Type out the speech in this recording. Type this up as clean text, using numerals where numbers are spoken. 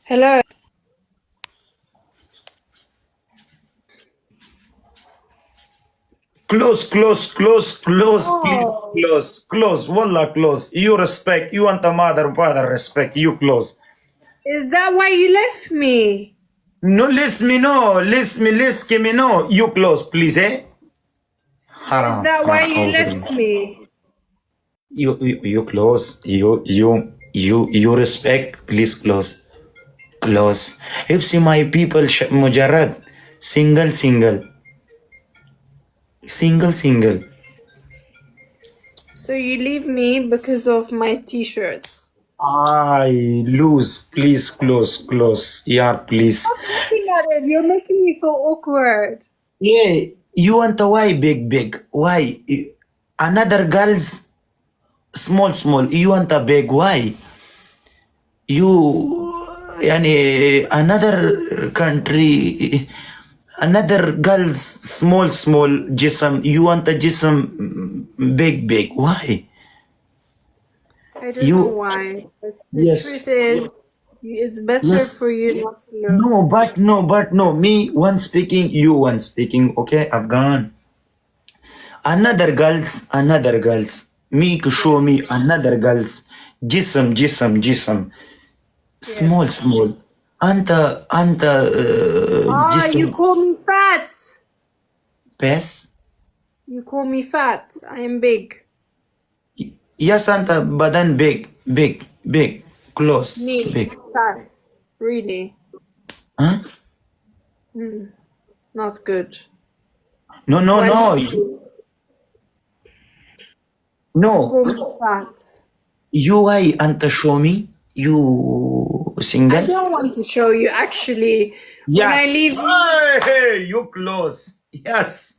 Hello. Close, please, Oh, close, wallah, close. You respect, you want the mother, father, respect, you close. is that why you left me? No, listen me, no, you close, please, eh? Is Haram, that why haram, you left me? you close, you respect, please close, close. If see my people, mujarrad, single. So you leave me because of my t-shirt. I lose, please close, yeah, please. Stop looking at it. You're making me feel awkward. Yeah, you want a why big? Why? Another girls small. You want a big why? You, yani another country, another girls small jism. You want a jism big? Why? I don't know You why. But the truth yes is, it's better yes. for you not to look. No. Me one speaking, you one speaking. Okay, Afghan. Another girls. Me show Yes. me another girls. جسم. Yes. Small. أنت Ah, you جسم call me fat. بس. You call me fat. I am big. Yes, أنت بدن big. Close. Me, Big. fat. Really? Huh? Not good. No. Why No. you No. call me fat? You why أنت show me? You I single? don't want to show you. Actually, when I Yes. leave, Hey, you close. Yes.